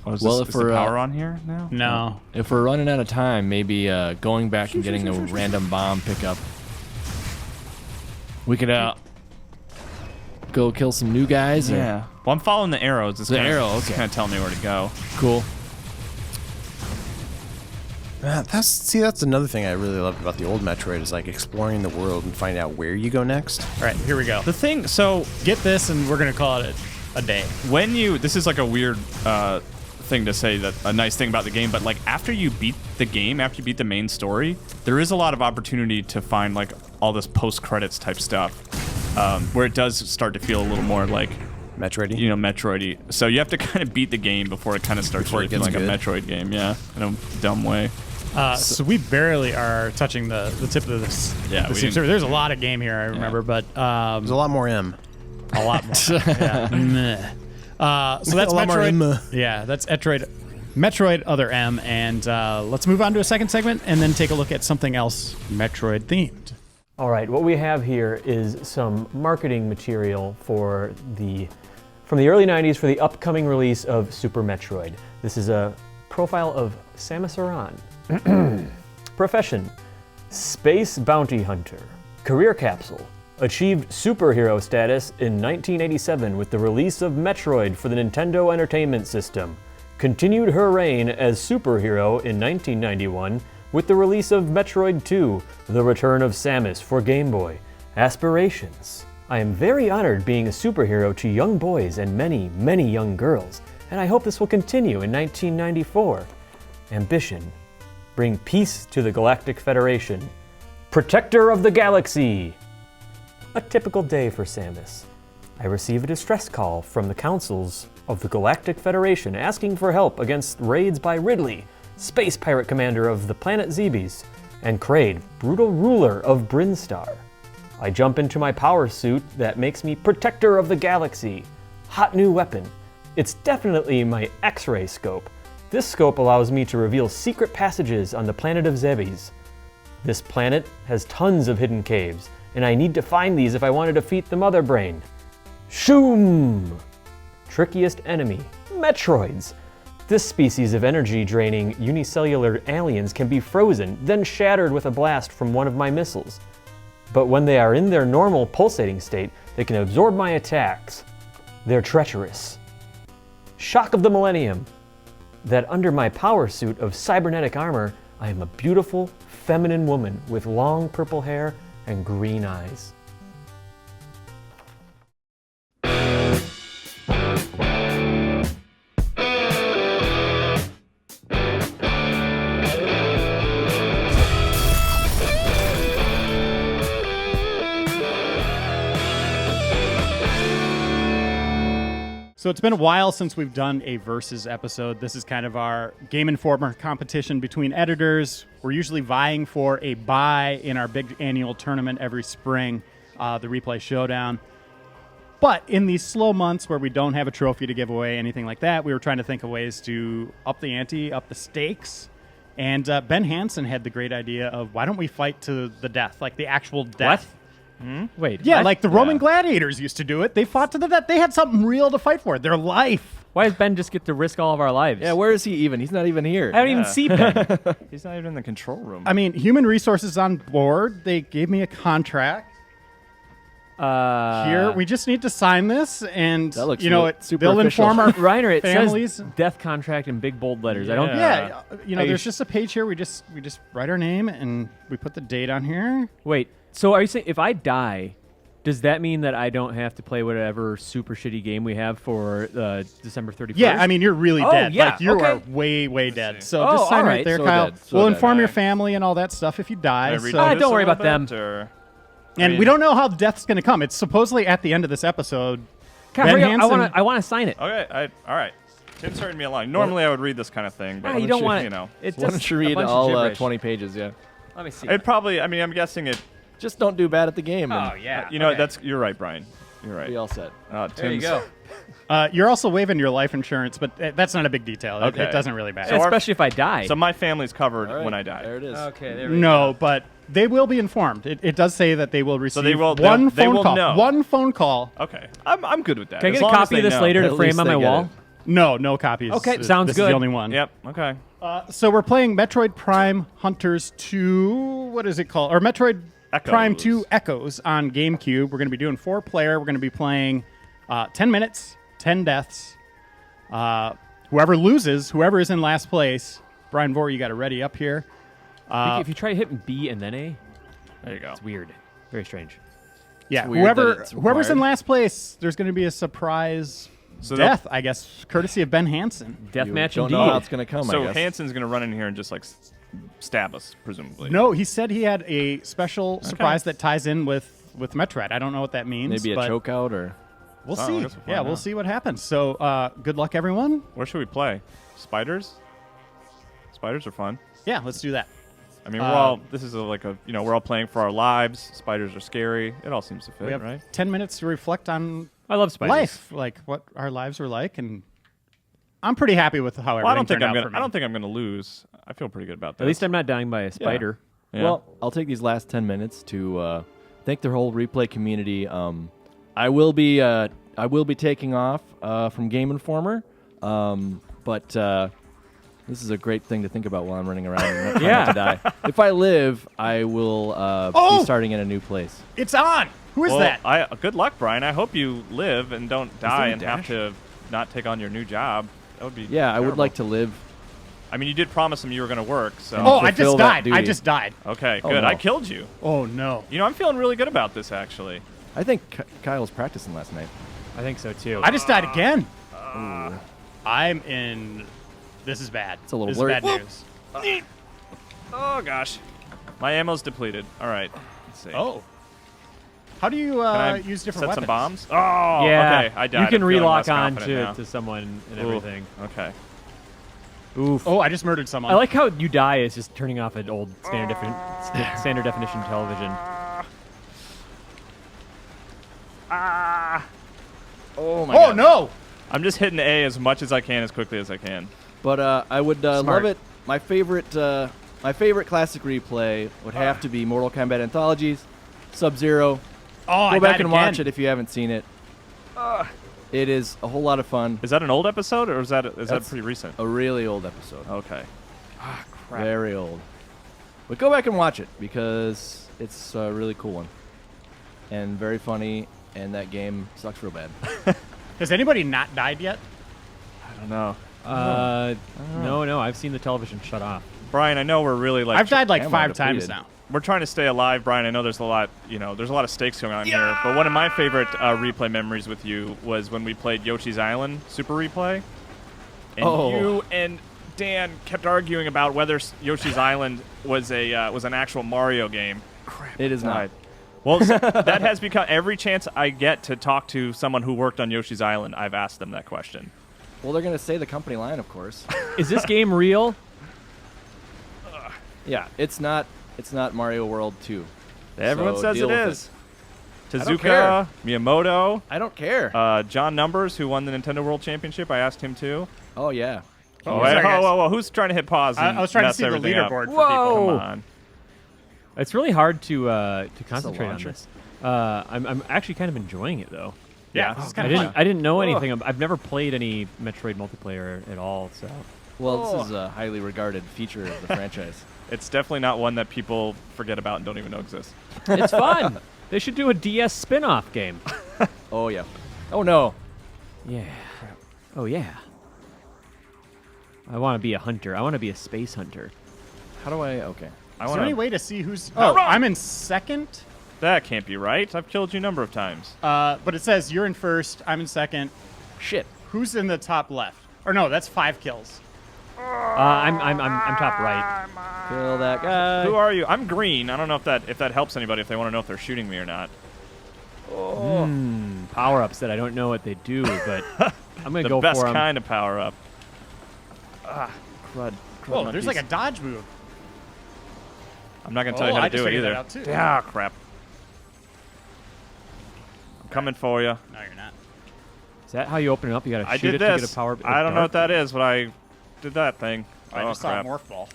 Oh, is Well, this, if is the we're, power on here now? No. If we're running out of time, maybe going back and getting a random bomb pickup. We could go kill some new guys. Or? Yeah. Well, I'm following the arrows. It's The kinda, arrow, It's okay. kind of telling me where to go. Cool. That's another thing I really loved about the old Metroid is like exploring the world and finding out where you go next. All right, here we go. The thing. So Get this, and we're going to call it a day. when you, this is like a weird thing to say, that a nice thing about the game, but like after you beat the game, after you beat the main story, there is a lot of opportunity to find like all this post credits type stuff, where it does start to feel a little more like Metroid. you know, Metroid-y. So you have to kind of beat the game before it kind of starts Before really it gets feeling like good. a Metroid game. Yeah, in a dumb way. So we barely are touching the tip of this. Yeah, the we Steam didn't- server. There's a lot of game here, I remember, but There's a lot more M. a lot more. Yeah. Meh. So that's A lot more Metroid. M. Yeah, that's Metroid Other M, and let's move on to a second segment and then take a look at something else Metroid themed. All right, what we have here is some marketing material from the early 90s for the upcoming release of Super Metroid. This is a profile of Samus Aran. Profession, Space Bounty Hunter. Career capsule, achieved superhero status in 1987 with the release of Metroid for the Nintendo Entertainment System. Continued her reign as superhero in 1991 with the release of Metroid 2, The Return of Samus for Game Boy. Aspirations. I am very honored being a superhero to young boys and many, many young girls, and I hope this will continue in 1994. Ambition. Bring peace to the Galactic Federation. Protector of the Galaxy. A typical day for Samus. I receive a distress call from the councils of the Galactic Federation asking for help against raids by Ridley, space pirate commander of the planet Zebes, and Kraid, brutal ruler of Brinstar. I jump into my power suit that makes me protector of the galaxy. Hot new weapon. It's definitely my X-ray scope. This scope allows me to reveal secret passages on the planet of Zebes. This planet has tons of hidden caves, and I need to find these if I want to defeat the Mother Brain. Shoom! Trickiest enemy, Metroids. This species of energy-draining unicellular aliens can be frozen, then shattered with a blast from one of my missiles. But when they are in their normal pulsating state, they can absorb my attacks. They're treacherous. Shock of the Millennium. That under my power suit of cybernetic armor, I am a beautiful, feminine woman with long purple hair and green eyes. So it's been a while since we've done a Versus episode. This is kind of our Game Informer competition between editors. We're usually vying for a bye in our big annual tournament every spring, the Replay Showdown. But in these slow months where we don't have a trophy to give away, anything like that, we were trying to think of ways to up the ante, up the stakes. And Ben Hansen had the great idea of, why don't we fight to the death, like the actual death. What? Wait. Yeah, what? like the Roman gladiators used to do it. They fought to the death. They had something real to fight for, their life. Why does Ben just get to risk all of our lives? Yeah, where is he even? He's not even here. I don't even see Ben. He's not even in the control room. I mean, human resources on board. They gave me a contract. Here, we just need to sign this, and That looks they'll inform our Reiner, it families. says death contract in big bold letters. I don't. Yeah, Are you there's just a page here. We just write our name and we put the date on here. Wait. So are you saying if I die, does that mean that I don't have to play whatever super shitty game we have for December 31st? Yeah, I mean, you're really dead. Yeah, Like, you okay. are way, way dead. So Oh, just sign all right right. there, So Kyle. dead. So We'll dead. inform your Alright. family and all that stuff if you die. Can I read So, this don't a worry little about bit, or- and we don't know how death's going to come. It's supposedly at the end of this episode. God, Ben hurry up. Hansen- I want to sign it. Okay, all right. Tim's turning me along. Normally, I would read this kind of thing, but Ah, you don't want you it. know. It's Why just don't you a read bunch of all gibberish. 20 pages? Yeah. Let me see. It probably. I mean, I'm guessing it. Just don't do bad at the game. Oh and yeah. You know, okay. you're right, Brian. You're right. Be all set. There you Tim's- go. You're also waiving your life insurance, but that's not a big detail. Okay. It doesn't really matter. Especially if I die. So my family's covered All right, when I die. There it is. Okay. There we No, but they will be informed. It does say that they will receive they will- one they phone will call. know. One phone call. Okay, I'm good with that. Can I As get a long as copy of they this know. later At to frame least on they my get wall? it. No copies. Okay, sounds this good. is the only one. Yep. Okay. So we're playing Metroid Prime Hunters 2. What is it called? Or Metroid Echoes. Prime 2 Echoes on GameCube. We're going to be doing 4-player. We're going to be playing 10 minutes, 10 deaths. Whoever loses, whoever is in last place. Bryan Vore, you got to ready up here. If you try hitting B and then A, There you go. it's weird. Very strange. Yeah, weird that it's whoever's in required. last place, there's going to be a surprise So death, I guess, courtesy of Ben Hansen. Deathmatch Don't indeed. know how it's gonna come. So I guess. Hansen's gonna run in here and just like stab us, presumably. No, he said he had a special surprise that ties in with Metroid. I don't know what that means. Maybe a but choke out or. We'll Oh, I see. guess we'll Yeah, find we'll out. see what happens. So, good luck, everyone. Where should we play? Spiders. Spiders are fun. Yeah, let's do that. I mean, we're all. This is we're all playing for our lives. Spiders are scary. It all seems to fit, We have right? 10 minutes to reflect on I love spiders. life, like what our lives were like, and I'm pretty happy with how everything Well, I don't think turned I'm out gonna. for me. I don't think I'm gonna lose. I feel pretty good about that. At least I'm not dying by a spider. Yeah. Well, I'll take these last 10 minutes to thank the whole replay community. I will be taking off from Game Informer, but this is a great thing to think about while I'm running around and not trying not to die. If I live, I will be starting in a new place. It's on. Who is that? Good luck, Brian. I hope you live and don't die there a and have dash? to not take on your new job. That would be. Yeah, I would terrible. like to live. I mean, you did promise him you were going to work, so. Oh, I fulfill just that died. I duty. just died. Okay, Oh, good. no. I killed you. Oh no. You know, I'm feeling really good about this, actually. I think Kyle was practicing last night. I think so too. I just died again. I'm in. This is bad. It's a little this blurry. is bad news. Oh gosh, my ammo's depleted. All right, let's see. Oh. How do you Can I use different set weapons? some bombs? Oh, yeah. okay. I died. You can I'm feeling relock less on confident now. to someone and Ooh, everything. Okay. Oof. Oh, I just murdered someone. I like how you die is just turning off an old standard definition television. Oh my Oh god. no. I'm just hitting A as much as I can, as quickly as I can. But I would love Smart. it. My favorite classic replay would have to be Mortal Kombat Anthologies, Sub-Zero. Oh, I Go back died and again. watch it if you haven't seen it. It is a whole lot of fun. Is that an old episode, or is that That's pretty recent? A really old episode. Okay. Very old. But go back and watch it because it's a really cool one. And very funny, and that game sucks real bad. Has anybody not died yet? I don't know. No, I've seen the television shut off. Brian, I know we're really like I've died like Ammo 5 times depleted. now. we're trying to stay alive, Brian. I know there's a lot, there's a lot of stakes going on here. But one of my favorite replay memories with you was when we played Yoshi's Island Super Replay, and you and Dan kept arguing about whether Yoshi's Island was an actual Mario game. Crap, It is not. Well, that has become every chance I get to talk to someone who worked on Yoshi's Island, I've asked them that question. Well, they're going to say the company line, of course. Is this game real? Yeah, it's not Mario World 2. Everyone So says deal it with is. I don't care. Tezuka, Miyamoto, I don't care. John Numbers, who won the Nintendo World Championship, I asked him too. Oh, yeah. Oh, wait, whoa, who's trying to hit pause? I was trying to mess see the everything up? leaderboard for Whoa. people. Come on. It's really hard to concentrate on launcher? this. I'm actually kind of enjoying it though. Yeah, this is kind of fun. I didn't know anything. I've never played any Metroid multiplayer at all. So Well, this is a highly regarded feature of the franchise. It's definitely not one that people forget about and don't even know exists. it's fun. They should do a DS spin-off game. Oh, yeah. Oh, no. Yeah. Oh yeah. I want to be a hunter. I want to be a space hunter. How do I... Okay. Is there any way to see who's... Oh, I'm in second? That can't be right. I've killed you a number of times. But it says you're in first, I'm in second. Shit. Who's in the top left? Or no, that's 5 kills. I'm top right. Kill that guy. Who are you? I'm green. I don't know if that helps anybody if they want to know if they're shooting me or not. Power-ups that I don't know what they do, but I'm gonna The go best for them. kind of power up. Crud. Whoa, there's like a dodge move. I'm not gonna tell you how I to just do it figured either. that out too. Ah, crap. I'm coming for you. No, you're not. Is that how you open it up? You gotta I shoot did it to this. get a power. I don't know what that is, but I did that thing. I Oh, just crap. saw a morph ball.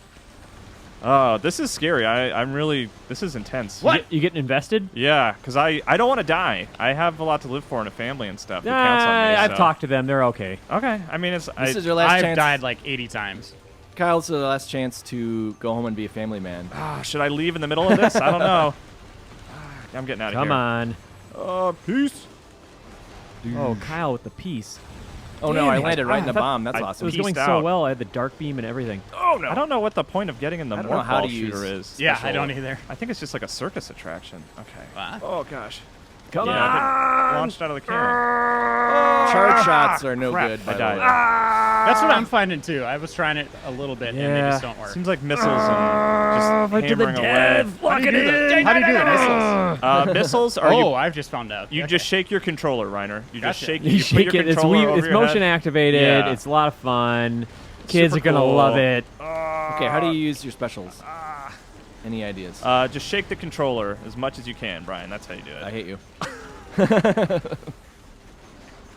Oh, this is scary. I'm really. This is intense. You getting invested? Yeah, because I don't want to die. I have a lot to live for and a family and stuff. It counts on me, I've so. talked to them. They're okay. Okay. I mean, This is your last I've chance. died like 80 times. Kyle, this is the last chance to go home and be a family man. Should I leave in the middle of this? I don't know. I'm getting out of Come here. on. Peace. Oh, Kyle with the piece. Oh, no, I landed right in the thought- bomb. That's I- It awesome. was Peaced going so out. well. I had the dark beam and everything. Oh no! I don't know what the point of getting in the I don't know morph how ball to shooter use is. Yeah, I Special. don't either. I think it's just like a circus attraction. Okay. What? Oh gosh. Come I on. got launched out of the cannon. Charge shots are no crap, good, by I the died. way. That's what I'm finding too. I was trying it a little bit and they just don't work. Seems like missiles and just hammering away. How do you do that? How do you do it? Missiles? Missiles are Oh, I've just found out. you Okay. just shake your controller, Reiner. You just Gotcha. shake. You You put shake your it. It's controller over it's your motion head. activated. Yeah. It's a lot of fun. Kids Super are gonna cool. love it. Okay, how do you use your specials? Any ideas? Just shake the controller as much as you can, Brian. That's how you do it. I hate you.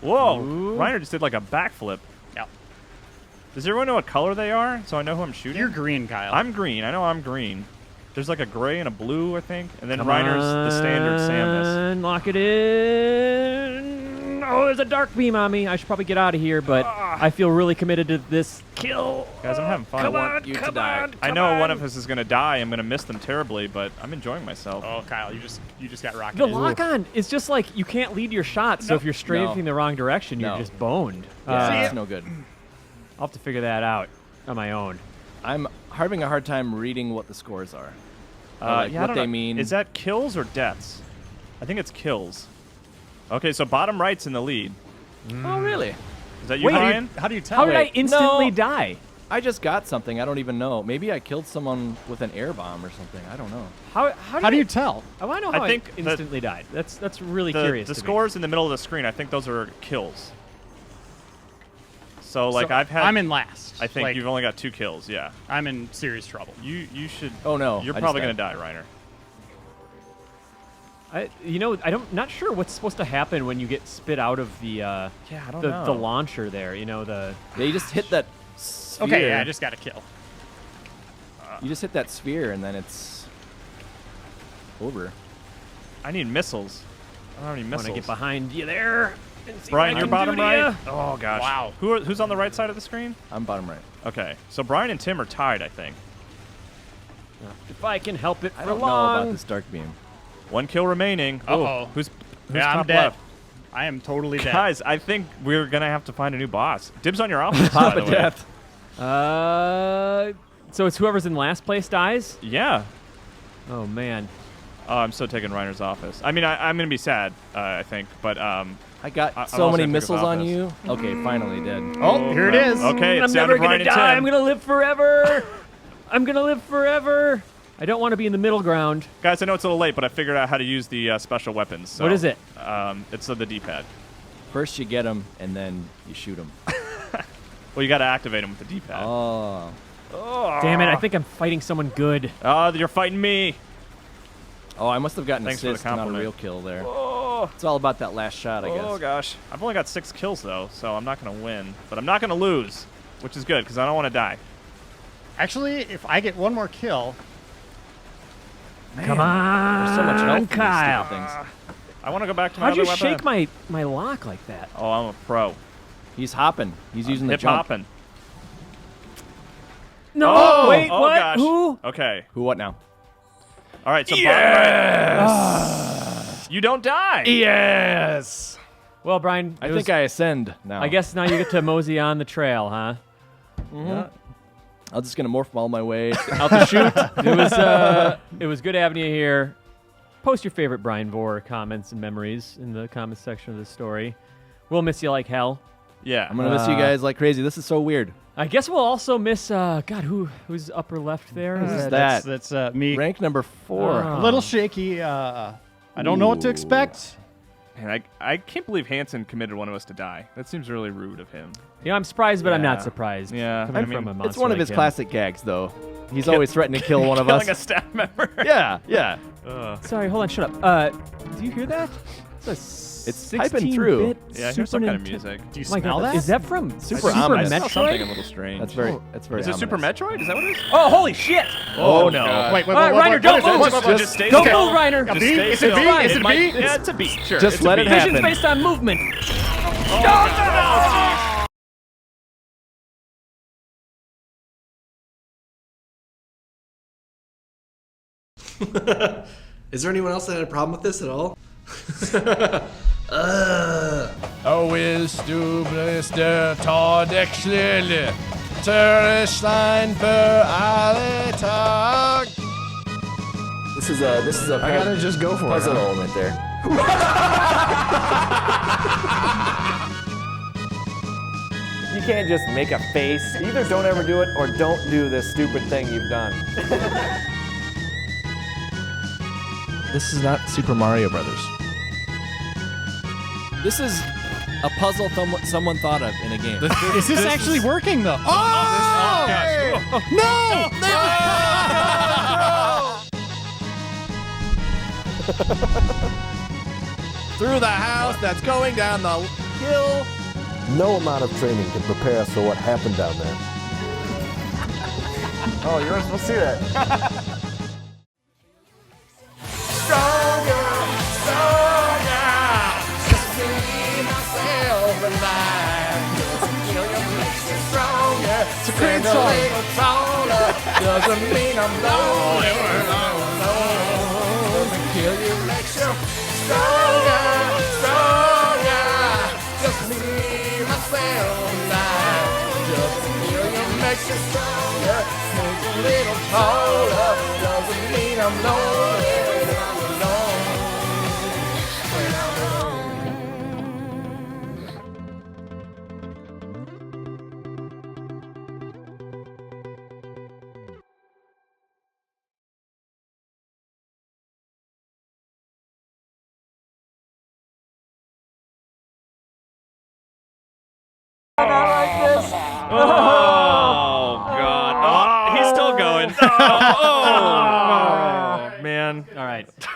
Whoa! Ooh. Reiner just did like a backflip. Yeah. Does everyone know what color they are, so I know who I'm shooting? You're green, Kyle. I'm green. I know I'm green. There's like a gray and a blue, I think, and then Come Reiner's the standard Samus. on, lock it in. Oh, there's a dark beam on me. I should probably get out of here, but I feel really committed to this kill. Guys, I'm having fun. I want you to die. I know one of us is gonna die. I'm gonna miss them terribly, but I'm enjoying myself. Oh, Kyle, you just got The rocketed. lock on is just like you can't lead your shot, so if you're strafing the wrong direction, you're No. just boned. Yeah, it's no good. I'll have to figure that out on my own. I'm having a hard time reading what the scores are. Or, like, I what don't they know. mean. Is that kills or deaths? I think it's kills. Okay, so bottom right's in the lead. Oh, really? Is that you, Wait, Brian? How do you tell? How did I Wait, instantly no. die? I just got something. I don't even know. Maybe I killed someone with an air bomb or something. I don't know. How do you tell? I want to know I how I think that instantly died. That's really The curious. to me. scores in the middle of the screen, I think those are kills. So, like, So, I've had... I'm in last. I think Like, you've only got 2 kills, yeah. I'm in serious trouble. You should... Oh, no. You're I just probably going to died. die, Reiner. I'm not sure what's supposed to happen when you get spit out of the Yeah, I don't the know. launcher there. They just hit that sphere. Okay, yeah, I just got a kill. You just hit that sphere and then it's over. I need missiles. I don't have any want missiles. to get behind you there. And see Brian, what I you're can bottom do to right? ya. Oh, gosh. Wow. Who's on the right side of the screen? I'm bottom right. Okay, so Brian and Tim are tied, I think. If I can help it I for don't know long. about this dark beam. 1 kill remaining. Uh-oh. Who's Yeah, top I'm dead. left? I am totally dead. Guys, I think we're going to have to find a new boss. Dibs on your offense, by Papa the way. Death. So it's whoever's in last place dies? Yeah. Oh, man. Oh, I'm still taking Reiner's office. I mean, I'm going to be sad, I think, but I got I'm so also many gonna pick missiles up on office. you. Okay, finally dead. Oh, here it is. Okay, it's I'm down never to Brian gonna and die. Tim. I'm gonna live forever. I'm gonna live forever. I don't want to be in the middle ground. Guys, I know it's a little late, but I figured out how to use the special weapons. So, What is it? It's the D-pad. First you get them, and then you shoot them. Well, you got to activate them with the D-pad. Oh. Damn it! I think I'm fighting someone good. Oh, you're fighting me. Oh, I must have gotten Thanks for the assist, not a compliment. real kill there. Oh. It's all about that last shot, I guess. Oh, gosh. I've only got 6 kills, though, so I'm not going to win. But I'm not going to lose, which is good, because I don't want to die. Actually, if I get one more kill... Come on, There's so much health in these Kyle. stupid things. I want to go back to my How'd other you weapon. shake my lock like that? Oh, I'm a pro. He's hopping. He's using the Hip jump. hopping. No, Oh, wait, oh, what? Gosh. Who? Okay. Who, what now? All right, so you don't die. Yes! Well, Brian, I think I ascend now. I guess now you get to mosey on the trail, huh? Yeah. I'm just going to morph all my way. Out the chute. It was good having you here. Post your favorite Bryan Vore comments and memories in the comments section of this story. We'll miss you like hell. Yeah. I'm going to miss you guys like crazy. This is so weird. I guess we'll also miss, God, who's upper left there? Who's that? That's me. Rank number 4. A little shaky. I don't know what to expect. And I can't believe Hansen committed one of us to die. That seems really rude of him. Yeah, I'm surprised, but I'm not Yeah. surprised. Yeah. Coming I mean, from a monster It's one of like his him. classic gags, though. He's always threatening to kill one of us. Killing a staff member. Yeah, yeah. Sorry, hold on, shut up. Do you hear that? It's piping through. Yeah, I hear some kind of music. Do you My smell God, that? Is that from Super ominous. I smell something a Metroid? little strange. That's very Is it Super ominous. Metroid? Is that what it is? Oh, holy shit! Oh, no. Wait, All right, Reiner, don't move. Just stay Don't still. move, Reiner. Just B? stay Is it still. B? Is it B? Yeah, it's a B. Sure. Just it's a let it B. happen. Vision's based on movement. Is there anyone else that had a problem with this at all? Oh, willst du Brüste ta dig schnell? Törstein för alle Tag. This is a I gotta just go for it. puzzle huh? element there. You can't just make a face. Either don't ever do it or don't do this stupid thing you've done. This is not Super Mario Brothers. This is a puzzle someone thought of in a game. Is this actually working though? Through the house that's going down the hill. No amount of training can prepare us for what happened down there. Oh, you weren't supposed to see that. It's a great song. Doesn't mean I'm lonely. Doesn't kill you, makes you stronger, stronger. Just me, myself, and I. Doesn't kill you, makes you stronger. Makes you a little taller. Doesn't mean I'm lonely. I'm alone. When I'm alone. Oh, God. Oh, he's still going. Oh, man. All right.